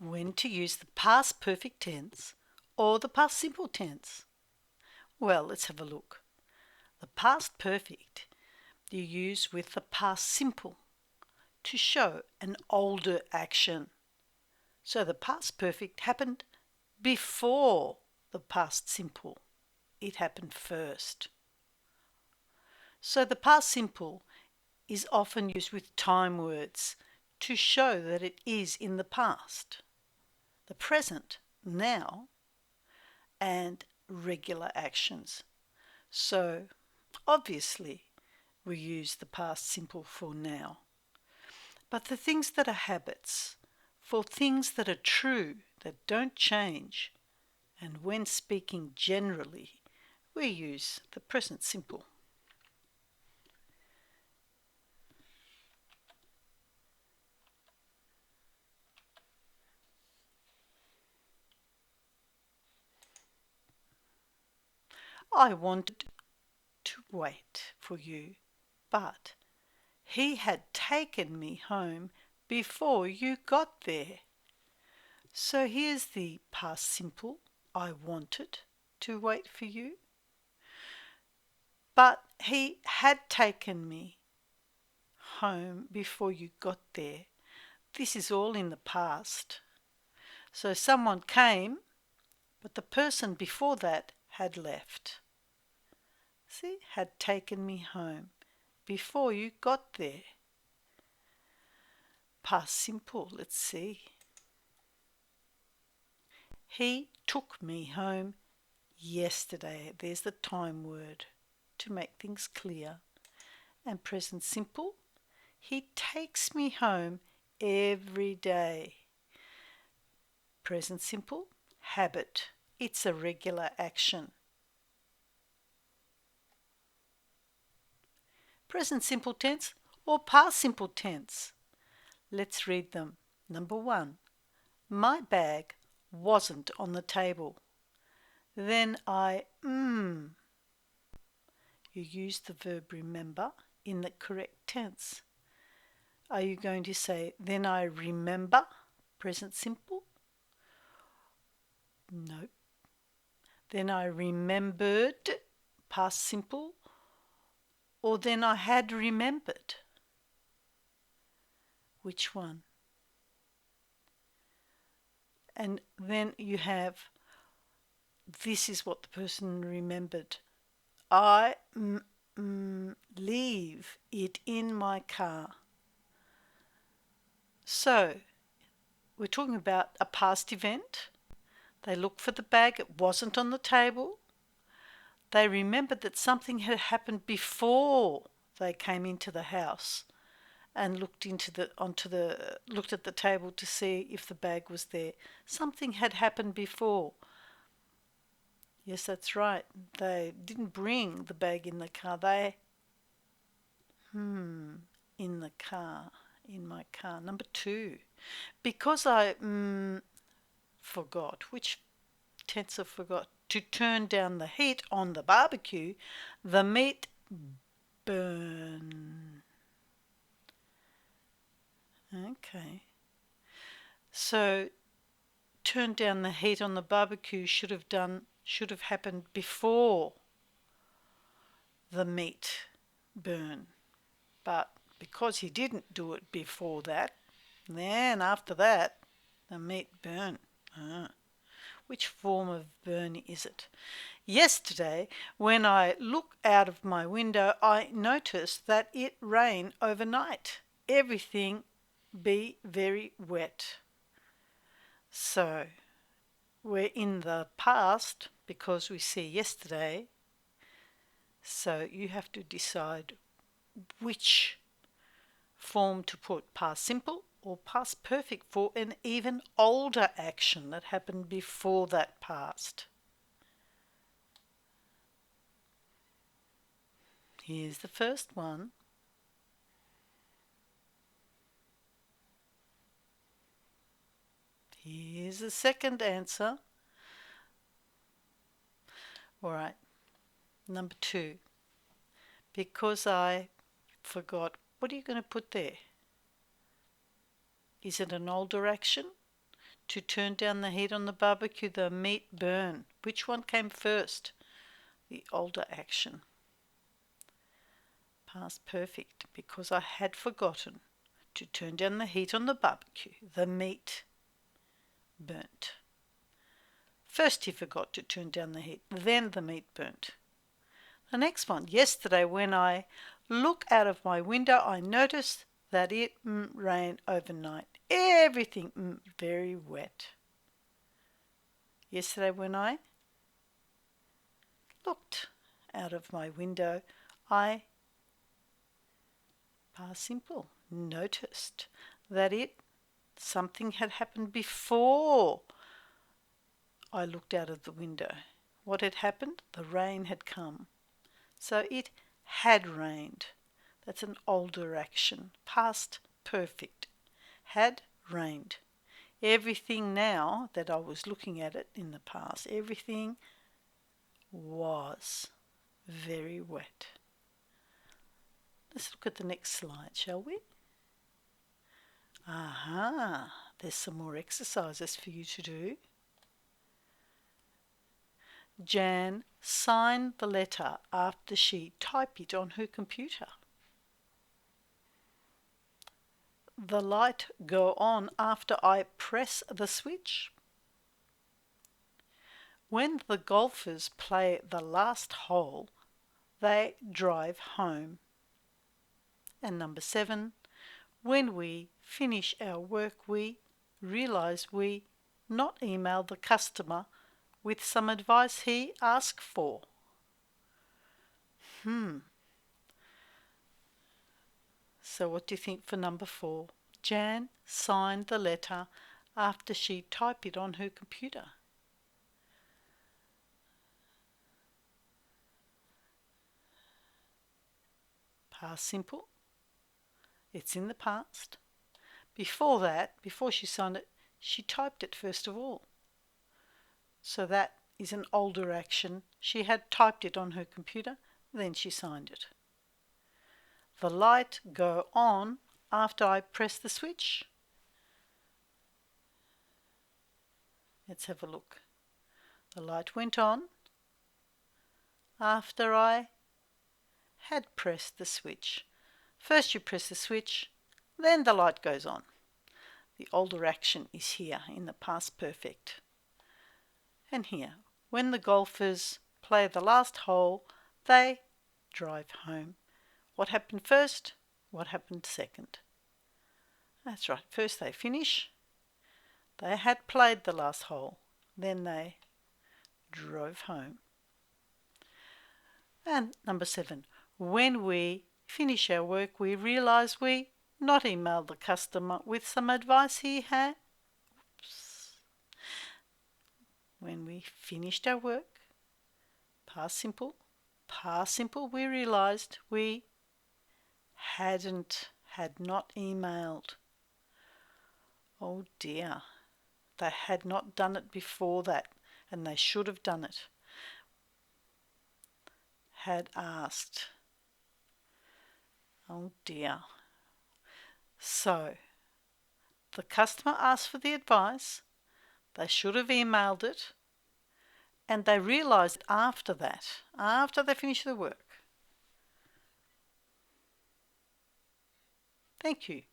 when to use the past perfect tense or the past simple tense. Well, let's have a look. The past perfect you use with the past simple to show an older action. So the past perfect happened before the past simple. It happened first. So the past simple is often used with time words to show that it is in the past, the present, now, and regular actions. So obviously we use the past simple for now. But the things that are habits, for things that are true, that don't change, and when speaking generally, we use the present simple. I wanted to wait for you, but he had taken me home before you got there. So here's the past simple. I wanted to wait for you, but he had taken me home before you got there. This is all in the past. So someone came, but the person before that had left. See, had taken me home before you got there. Past simple, let's see. He took me home yesterday. There's the time word to make things clear. And present simple, he takes me home every day. Present simple, habit. It's a regular action. Present simple tense or past simple tense. Let's read them. Number 1. My bag wasn't on the table. Then you use the verb remember in the correct tense. Are you going to say, then I remember, present simple? No. Then I remembered, past simple? Or then I had remembered? Which one? And then you have, this is what the person remembered. I leave it in my car. So, we're talking about a past event. They looked for the bag, it wasn't on the table. They remembered that something had happened before they came into the house and looked at the table to see if the bag was there. Something had happened before. Yes, that's right. They didn't bring the bag in the car. In the car, in my car. Number 2, because I forgot, which tense of forgot, to turn down the heat on the barbecue, the meat burn. Okay. So turn down the heat on the barbecue should have happened before the meat burn. But because he didn't do it before that, then after that, the meat burn. Which form of burn is it? Yesterday, when I looked out of my window, I noticed that it rained overnight. Everything be very wet. So, we're in the past because we see yesterday. So you have to decide which form to put, past simple or past perfect, for an even older action that happened before that past. Here's the first one. Here's the second answer. All right, number 2. Because I forgot. What are you going to put there? Is it an older action? To turn down the heat on the barbecue, the meat burn. Which one came first? The older action. Past perfect, because I had forgotten to turn down the heat on the barbecue. The meat burnt. First he forgot to turn down the heat, then the meat burnt. The next one, yesterday when I look out of my window, I noticed that it rained overnight. Everything very wet. Yesterday when I looked out of my window, I, past simple, noticed that something had happened before I looked out of the window. What had happened? The rain had come. So it had rained. That's an older action. Past perfect. Had rained. Everything now that I was looking at it in the past, everything was very wet. Let's look at the next slide, shall we? Aha, there's some more exercises for you to do. Jan signed the letter after she typed it on her computer. The light go on after I press the switch. When the golfers play the last hole, they drive home. And number 7, when we finish our work, we realize we not email the customer with some advice he asked for. So what do you think for number 4? Jan signed the letter after she typed it on her computer. Past simple. It's in the past. Before that, before she signed it, she typed it first of all. So that is an older action. She had typed it on her computer, then she signed it. The light go on after I press the switch. Let's have a look. The light went on after I had pressed the switch. First you press the switch, then the light goes on. The older action is here in the past perfect. And here, when the golfers play the last hole, they drive home. What happened first? What happened second? That's right. First they finish. They had played the last hole. Then they drove home. And number 7. When we finish our work, we realize we not emailed the customer with some advice he had. When we finished our work, past simple, we realized we had not emailed. Oh dear, they had not done it before that, and they should have done it. Had asked. Oh dear. So, the customer asked for the advice, they should have emailed it, and they realised after that, after they finished the work. Thank you.